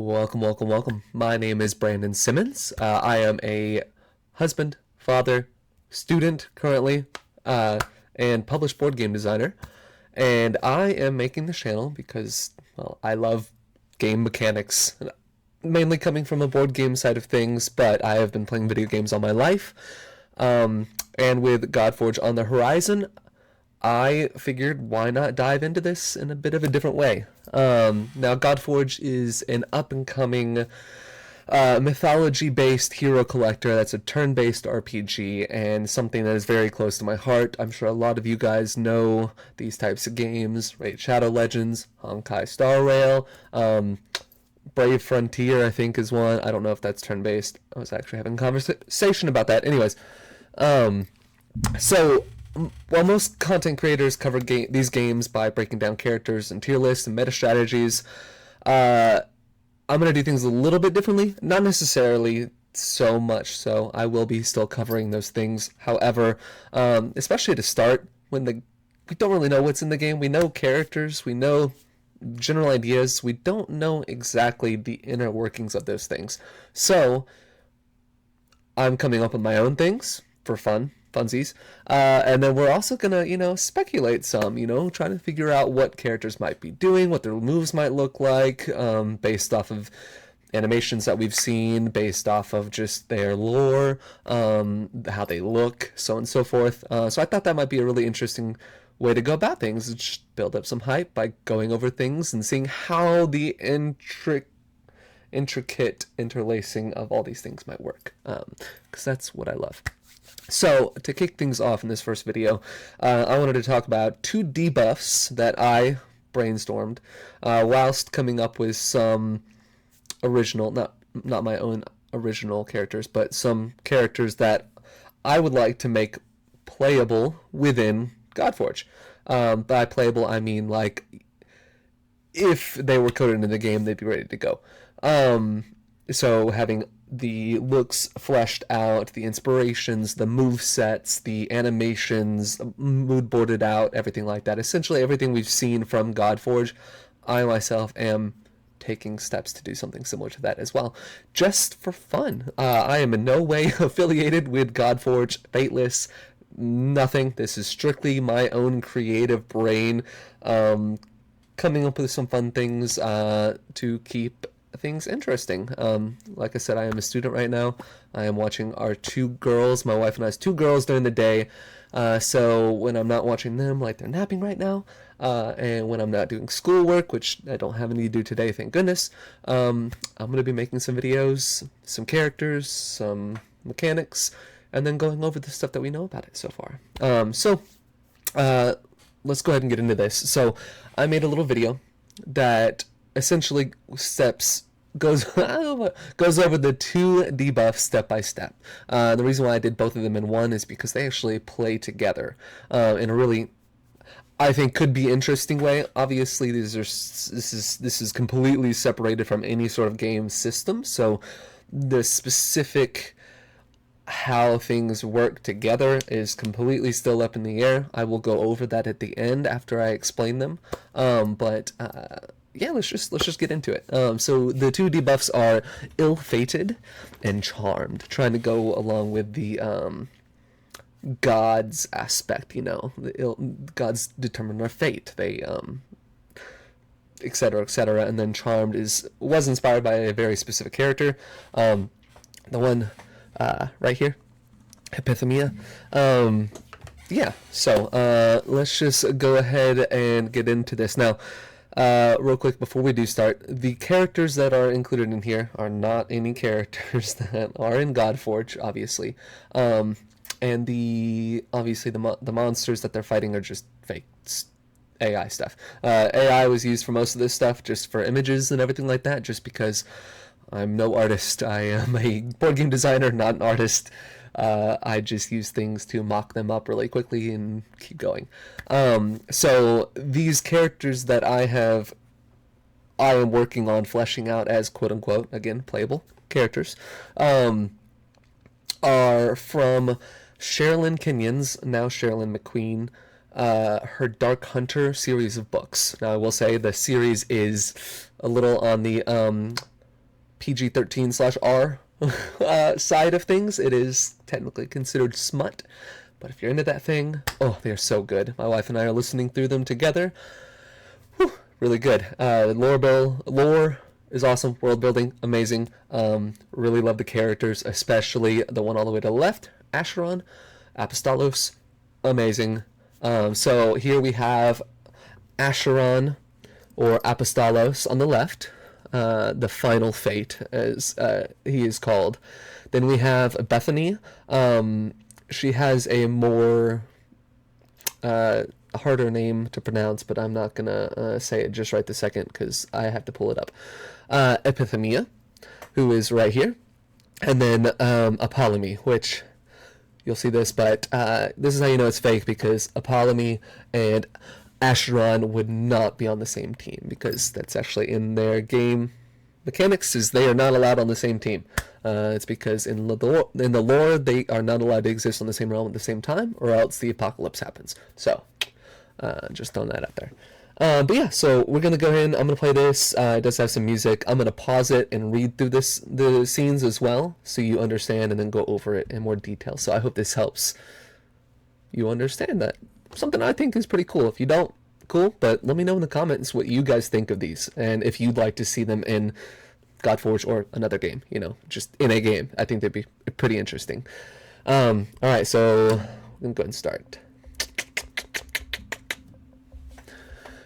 Welcome, welcome, welcome. My name is Brandon Simmons. I am a husband, father, student currently, and published board game designer. And I am making this channel because, well, I love game mechanics, mainly coming from a board game side of things, but I have been playing video games all my life. And with Godforge on the horizon, I figured why not dive into this in a bit of a different way. Now, Godforge is an up-and-coming mythology-based hero collector that's a turn-based RPG and something that is very close to my heart. I'm sure a lot of you guys know these types of games. Raid Shadow Legends, Honkai Star Rail, Brave Frontier, I think, is one. I don't know if that's turn-based. I was actually having a conversation about that. Anyways, so while most content creators cover these games by breaking down characters and tier lists and meta strategies, I'm going to do things a little bit differently. Not necessarily so much so. I will be still covering those things. However, especially to start, when we don't really know what's in the game. We know characters. We know general ideas. We don't know exactly the inner workings of those things. So I'm coming up with my own things for funsies, and then we're also gonna speculate some, trying to figure out what characters might be doing, what their moves might look like, based off of animations that we've seen, based off of just their lore, how they look, so on and so forth. So I thought that might be a really interesting way to go about things, just build up some hype by going over things and seeing how the intricate interlacing of all these things might work, because that's what I love. So, to kick things off in this first video, I wanted to talk about two debuffs that I brainstormed whilst coming up with some original, not my own original characters, but some characters that I would like to make playable within Godforge. By playable, I mean, like, if they were coded into the game, they'd be ready to go. So having the looks fleshed out, the inspirations, the move sets, the animations, mood boarded out, everything like that. Essentially everything we've seen from Godforge, I myself am taking steps to do something similar to that as well, just for fun. I am in no way affiliated with Godforge, Fateless, nothing. This is strictly my own creative brain, coming up with some fun things to keep things interesting. Like I said, I am a student right now. I am watching our two girls, my wife and I's two girls during the day. So when I'm not watching them, like they're napping right now, and when I'm not doing schoolwork, which I don't have any to do today, thank goodness, I'm going to be making some videos, some characters, some mechanics, and then going over the stuff that we know about it so far. Let's go ahead and get into this. So I made a little video that essentially goes over the two debuffs step by step. The reason why I did both of them in one is because they actually play together in a really, I think, could be interesting way. Obviously, this is completely separated from any sort of game system, so the specific how things work together is completely still up in the air. I will go over that at the end after I explain them. Yeah, let's just get into it. So the two debuffs are ill-fated and charmed, trying to go along with the gods aspect. The gods determine our fate. They etc., etc. And then charmed was inspired by a very specific character. The one right here, Epithemia. Yeah. So let's just go ahead and get into this now. Real quick before we do start, the characters that are included in here are not any characters that are in Godforge, obviously. And obviously the monsters that they're fighting are just fake AI stuff. AI was used for most of this stuff, just for images and everything like that, just because I'm no artist. I am a board game designer, not an artist. I just use things to mock them up really quickly and keep going. So these characters that I am working on fleshing out as quote-unquote, again, playable characters, are from Sherilyn Kenyon's, now Sherilyn McQueen, her Dark Hunter series of books. Now I will say the series is a little on the PG-13/R side of things. It is technically considered smut, but if you're into that thing, oh, they're so good. My wife and I are listening through them together. Whew, really good. Lore is awesome. World building, amazing. Really love the characters, especially the one all the way to the left, Acheron, Apostolos, amazing. So here we have Acheron, or Apostolos, on the left, the final fate, as he is called. Then we have Bethany. She has a more harder name to pronounce, but I'm not gonna say it just right this second because I have to pull it up. Epithemia, who is right here, and then Apollomy, which you'll see this, but this is how you know it's fake, because Apollomy and Acheron would not be on the same team, because that's actually in their game mechanics, is they are not allowed on the same team. It's because in the lore they are not allowed to exist on the same realm at the same time, or else the apocalypse happens. So just throwing that out there. But yeah, so we're gonna go ahead and I'm gonna play this. It does have some music. I'm gonna pause it and read through the scenes as well, so you understand, and then go over it in more detail. So I hope this helps you understand that. Something I think is pretty cool. If you don't, cool, but let me know in the comments what you guys think of these, and if you'd like to see them in Godforge or another game, you know, just in a game. I think they'd be pretty interesting. Alright, so I'm gonna go ahead and start.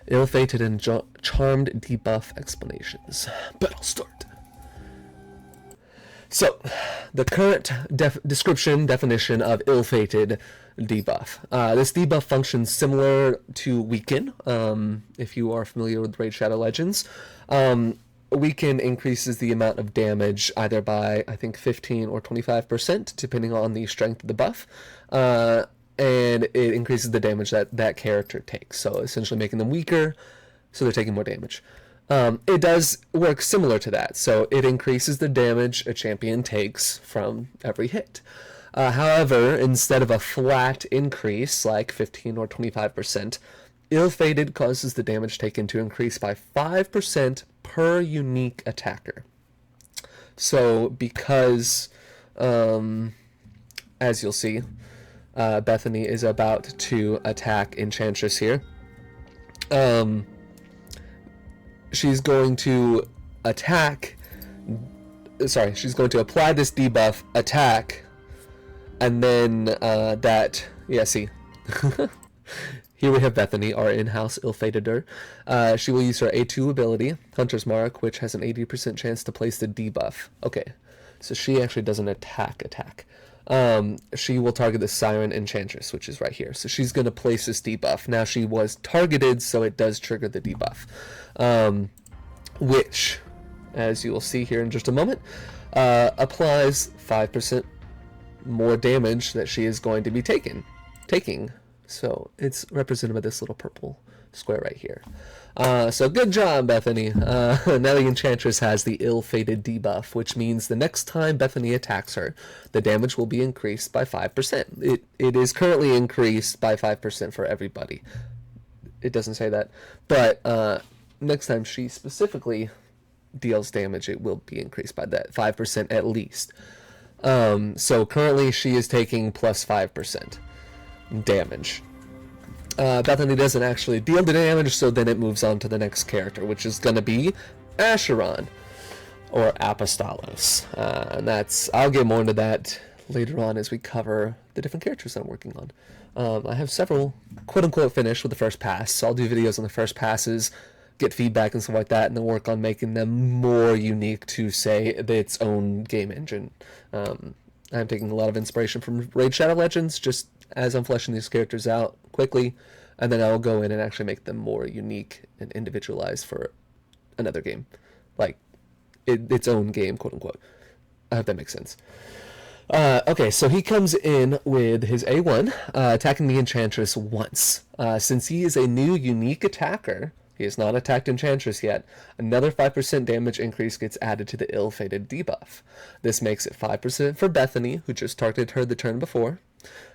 Ill-fated and charmed debuff explanations. Battle start. So, the current definition of ill-fated debuff. This debuff functions similar to Weaken, if you are familiar with Raid Shadow Legends. Weaken increases the amount of damage either by, I think, 15 or 25%, depending on the strength of the buff. And it increases the damage that character takes, so essentially making them weaker, so they're taking more damage. It does work similar to that, so it increases the damage a champion takes from every hit. However, instead of a flat increase, like 15 or 25%, Ill-fated causes the damage taken to increase by 5% per unique attacker. So because, as you'll see, Bethany is about to attack Enchantress here. She's going to attack, she's going to apply this debuff, attack, and then see. Here we have Bethany, our in-house ill-fated-er. She will use her A2 ability, Hunter's Mark, which has an 80% chance to place the debuff. Okay, so she actually doesn't attack. She will target the Siren Enchantress, which is right here. So she's going to place this debuff. Now she was targeted, so it does trigger the debuff. Which, as you will see here in just a moment, applies 5% more damage that she is going to be taking. So it's represented by this little purple square right here. So good job, Bethany. Now the Enchantress has the ill-fated debuff, which means the next time Bethany attacks her, the damage will be increased by 5%. It is currently increased by 5% for everybody. It doesn't say that. But next time she specifically deals damage, it will be increased by that 5% at least. So currently she is taking plus 5% damage. Bethany doesn't actually deal the damage, so then it moves on to the next character, which is going to be Acheron, or Apostolos. And I'll get more into that later on as we cover the different characters I'm working on. I have several quote-unquote finished with the first pass, so I'll do videos on the first passes, get feedback and stuff like that, and then work on making them more unique to, say, its own game engine. I'm taking a lot of inspiration from Raid Shadow Legends, just as I'm fleshing these characters out quickly, and then I'll go in and actually make them more unique and individualized for another game, like its own game, quote unquote. I hope that makes sense. Okay, so he comes in with his A1, attacking the Enchantress once. Since he is a new unique attacker, he has not attacked Enchantress yet, another 5% damage increase gets added to the ill-fated debuff. This makes it 5% for Bethany, who just targeted her the turn before,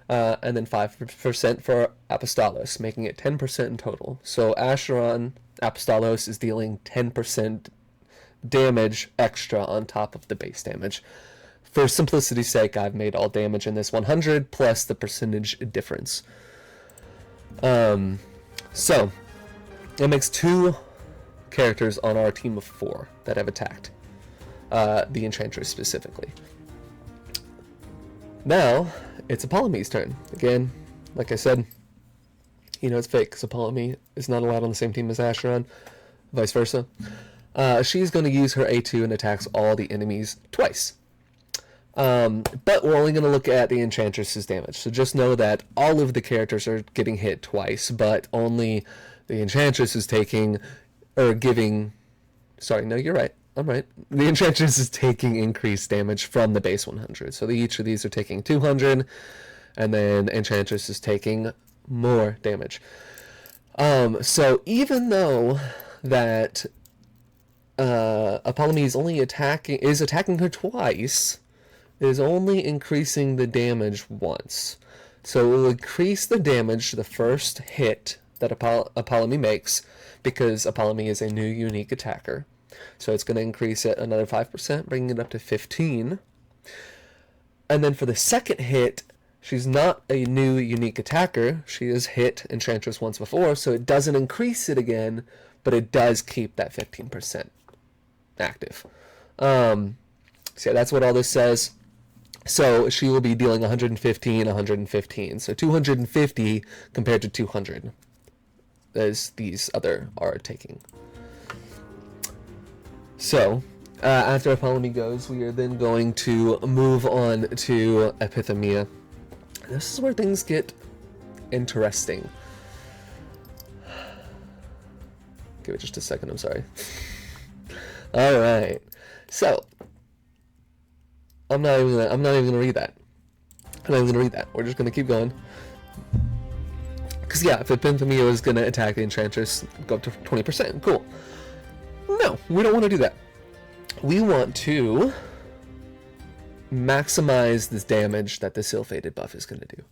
and then 5% for Apostolos, making it 10% in total. So Acheron, Apostolos, is dealing 10% damage extra on top of the base damage. For simplicity's sake, I've made all damage in this 100 plus the percentage difference. So it makes 2 characters on our team of 4 that have attacked. The Enchantress specifically. Now, it's Apollome's turn. Again, like I said, you know it's fake because Apollo is not allowed on the same team as Acheron, vice versa. She's going to use her A2 and attacks all the enemies twice. But we're only going to look at the Enchantress's damage. So just know that all of the characters are getting hit twice, but only the Enchantress is taking, or giving, sorry, no, you're right. I'm right. The Enchantress is taking increased damage from the base 100. So each of these are taking 200, and then Enchantress is taking more damage. So even though that Apollo is only attacking her twice, is only increasing the damage once. So it will increase the damage the first hit that Apollo makes, because Apollo is a new unique attacker. So it's going to increase it another 5%, bringing it up to 15. And then for the second hit, she's not a new unique attacker. She has hit Enchantress once before, so it doesn't increase it again, but it does keep that 15% active. So yeah, that's what all this says. So she will be dealing 115, 115. So 250 compared to 200, as these other are taking. So, after Apollo goes, we are then going to move on to Epithemia. This is where things get interesting. Give it just a second, I'm sorry. Alright, so, I'm not even gonna read that. I'm not even gonna read that. We're just gonna keep going. Because yeah, if Epithemia is gonna attack the Enchantress, go up to 20%, cool. No, we don't want to do that. We want to maximize this damage that the Ill-Fated buff is going to do.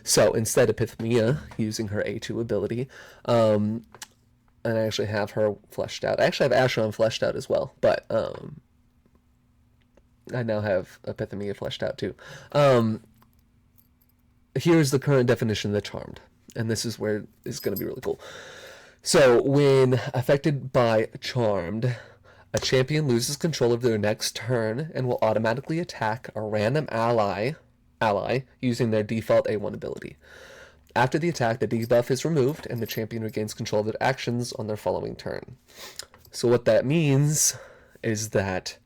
So instead, Epithemia, using her A2 ability, and I actually have her fleshed out. I actually have Acheron fleshed out as well, but I now have Epithemia fleshed out too. Here's the current definition of the Charmed, and this is where it's going to be really cool. So, when affected by Charmed, a champion loses control of their next turn and will automatically attack a random ally using their default A1 ability. After the attack, the debuff is removed and the champion regains control of their actions on their following turn. So what that means is that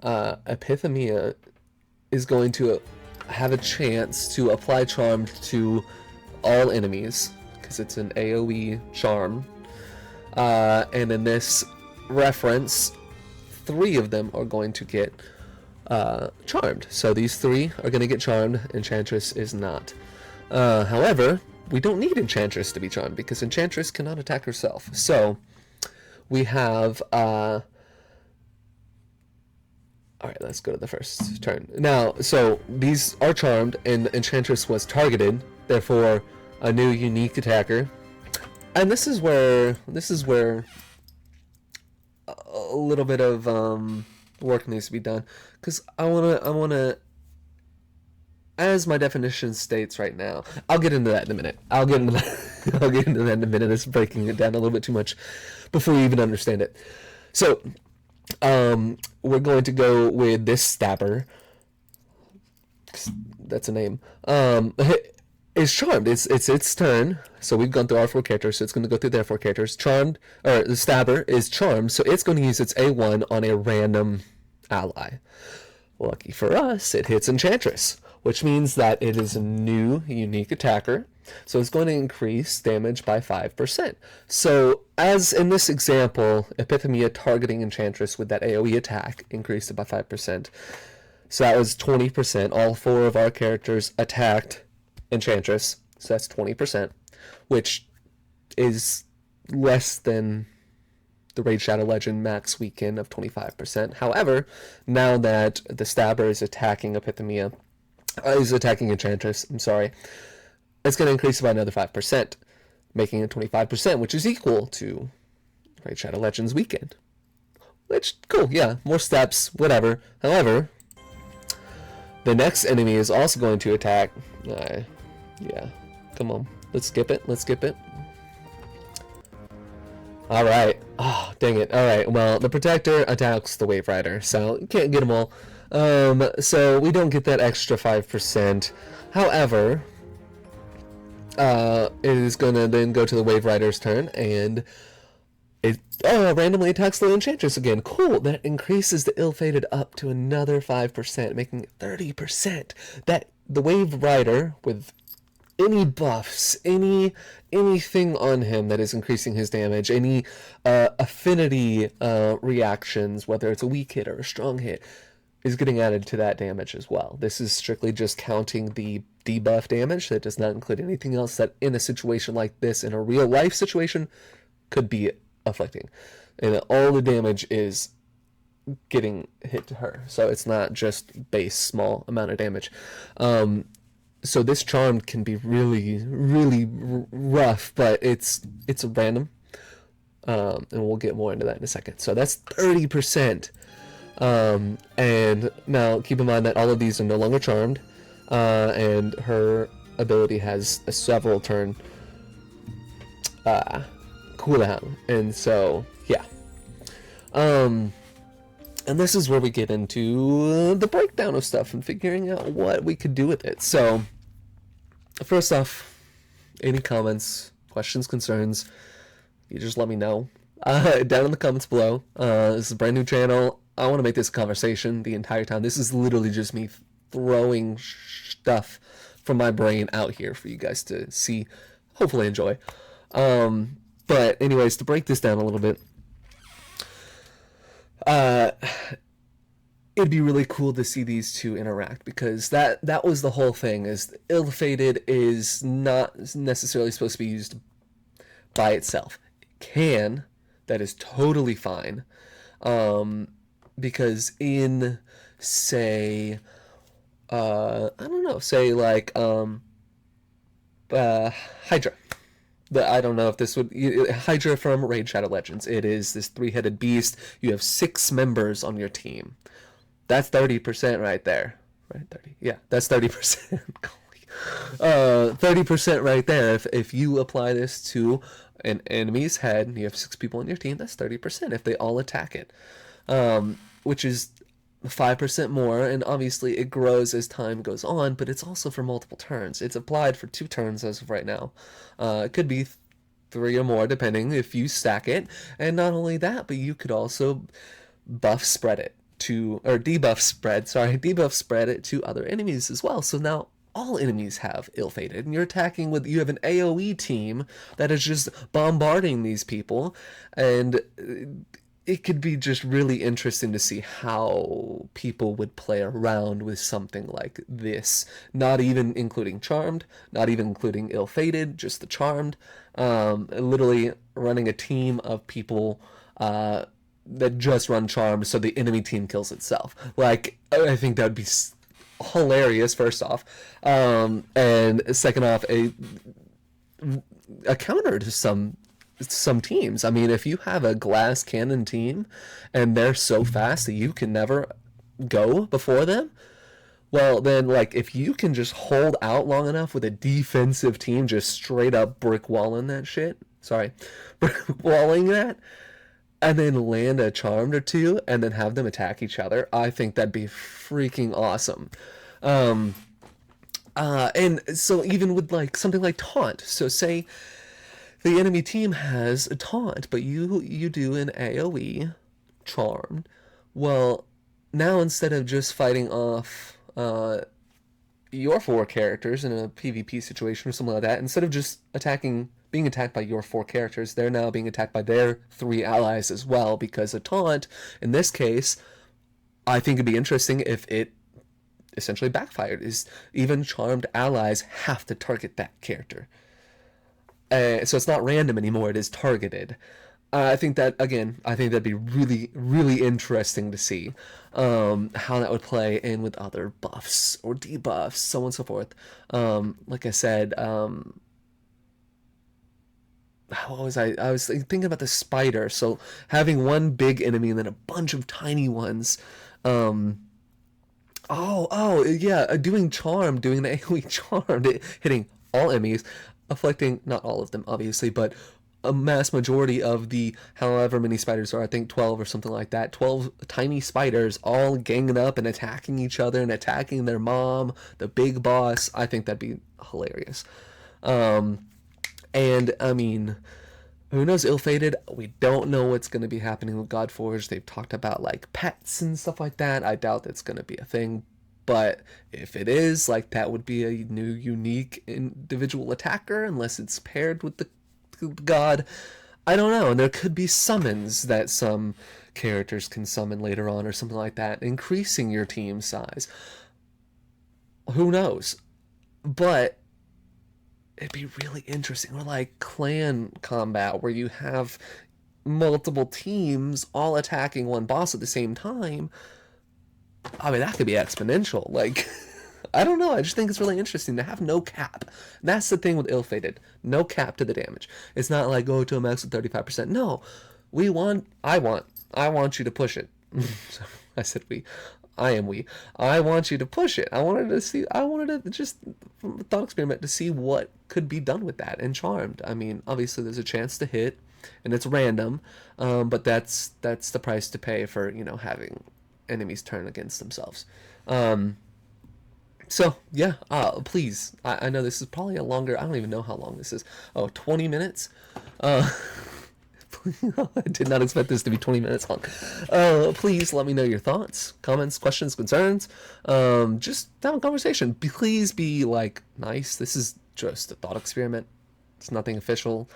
Epithemia is going to have a chance to apply Charmed to all enemies, because it's an AoE charm, and in this reference, 3 of them are going to get charmed. So these 3 are going to get charmed. Enchantress is not. However, we don't need Enchantress to be charmed, because Enchantress cannot attack herself. So we have alright, let's go to the first turn. Now, so these are charmed, and Enchantress was targeted, therefore a new unique attacker. And this is where a little bit of work needs to be done, because I wanna as my definition states right now. I'll get into that in a minute. I'll get into that in a minute. It's breaking it down a little bit too much before you even understand it. So we're going to go with this stabber. That's a name. Is charmed. It's its turn. So we've gone through our 4 characters, so it's going to go through their 4 characters. Charmed, or the stabber is charmed, so it's going to use its A1 on a random ally. Lucky for us, it hits Enchantress, which means that it is a new unique attacker. So it's going to increase damage by 5%. So as in this example, Epithemia targeting Enchantress with that AoE attack increased it by 5%. So that was 20%. All 4 of our characters attacked Enchantress, so that's 20%, which is less than the Raid Shadow Legend max weekend of 25%. However, now that the stabber is attacking Epithemia, is attacking Enchantress, I'm sorry, it's going to increase by another 5%, making it 25%, which is equal to Raid Shadow Legends weekend. Which, cool, yeah, more steps, whatever. However, the next enemy is also going to attack. Yeah, come on. Let's skip it. Let's skip it. Alright. Oh, dang it. Alright, well, the Protector attacks the Wave Rider, so you can't get them all. So we don't get that extra 5%. However, it is going to then go to the Wave Rider's turn, and it randomly attacks the Enchantress again. Cool. That increases the ill-fated up to another 5%, making it 30%. That the Wave Rider, with any buffs, anything on him that is increasing his damage, any affinity reactions, whether it's a weak hit or a strong hit, is getting added to that damage as well. This is strictly just counting the debuff damage. That does not include anything else that in a situation like this, in a real life situation, could be afflicting. And all the damage is getting hit to her. So it's not just base small amount of damage. So this charm can be really, really rough, but it's random. And we'll get more into that in a second. So that's 30%. And now keep in mind that all of these are no longer charmed. And her ability has a several turn cooldown. And so, yeah. And this is where we get into the breakdown of stuff and figuring out what we could do with it. So, first off, any comments, questions, concerns, you just let me know down in the comments below. This is a brand new channel. I want to make this a conversation the entire time. This is literally just me throwing stuff from my brain out here for you guys to see, hopefully enjoy. But anyways, to break this down a little bit, it'd be really cool to see these two interact, because that was the whole thing, is ill-fated is not necessarily supposed to be used by itself. It can, that is totally fine, because in, say, I don't know, say like Hydra. I don't know if this would... Hydra from Raid Shadow Legends. It is this 3-headed beast. You have 6 members on your team. That's 30% right there. Right, 30. Yeah, that's 30%. 30% right there. If you apply this to an enemy's head, and you have 6 people on your team, that's 30% if they all attack it. Which is 5% more, and obviously it grows as time goes on, but it's also for multiple turns. It's applied for 2 turns as of right now. It could be 3 or more, depending if you stack it. And not only that, but you could also debuff spread it to other enemies as well. So now all enemies have ill-fated, and you're attacking with, you have an AoE team that is just bombarding these people, and it could be just really interesting to see how people would play around with something like this. Not even including Charmed, not even including Ill-Fated, just the Charmed. Literally running a team of people that just run Charmed, so the enemy team kills itself. Like, I think that would be hilarious, first off. And second off, a counter to some teams. I mean, if you have a glass cannon team and they're so fast that you can never go before them, well then, like, if you can just hold out long enough with a defensive team just straight up brick walling that, and then land a Charmed or 2 and then have them attack each other, I think that'd be freaking awesome. And so even with like something like Taunt, so say the enemy team has a Taunt, but you do an AoE Charmed. Well, now instead of just fighting off your 4 characters in a PvP situation or something like that, instead of just being attacked by your 4 characters, they're now being attacked by their 3 allies as well, because a Taunt, in this case, I think it'd be interesting if it essentially backfired, is even Charmed allies have to target that character. So it's not random anymore, it is targeted. I think that'd be really, really interesting to see how that would play in with other buffs or debuffs, so on and so forth. Like I said, I was thinking about the spider. So having one big enemy and then a bunch of tiny ones. Um, yeah, doing charm, doing the AoE charm, hitting all enemies, afflicting not all of them obviously, but a mass majority of the however many spiders are. I think 12 or something like that. 12 tiny spiders all ganging up and attacking each other and attacking their mom, the big boss. I think that'd be hilarious. Um, and I mean, who knows, ill-fated, we don't know what's going to be happening with Godforge. They've talked about like pets and stuff like that. I doubt that's going to be a thing, but if it is, like, that would be a new unique individual attacker unless it's paired with the god. I don't know. And there could be summons that some characters can summon later on or something like that, increasing your team size. Who knows? But it'd be really interesting. Or like clan combat where you have multiple teams all attacking one boss at the same time. I mean, that could be exponential. Like, I don't know. I just think it's really interesting to have no cap. That's the thing with ill-fated. No cap to the damage. It's not like go to a max of 35%. No, I want you to push it. I said we. I am we. I want you to push it. I wanted to just thought experiment to see what could be done with that and charmed. I mean, obviously there's a chance to hit, and it's random, but that's the price to pay for, having enemies turn against themselves. So yeah, please. I know this is probably a longer. I don't even know how long this is. Oh, 20 minutes. Uh, I did not expect this to be 20 minutes long. Please let me know your thoughts, comments, questions, concerns. Just have a conversation. Please be like nice. This is just a thought experiment. It's nothing official.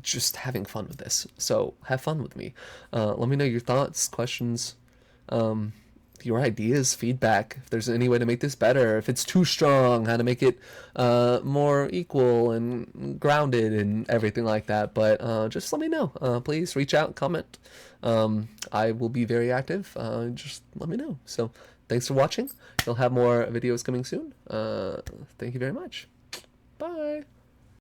Just having fun with this. So have fun with me. Let me know your thoughts, questions, your ideas, feedback. If there's any way to make this better, if it's too strong, how to make it more equal and grounded and everything like that. But just let me know. Please reach out, comment. I will be very active. Just let me know. So thanks for watching. You'll have more videos coming soon. Thank you very much. Bye.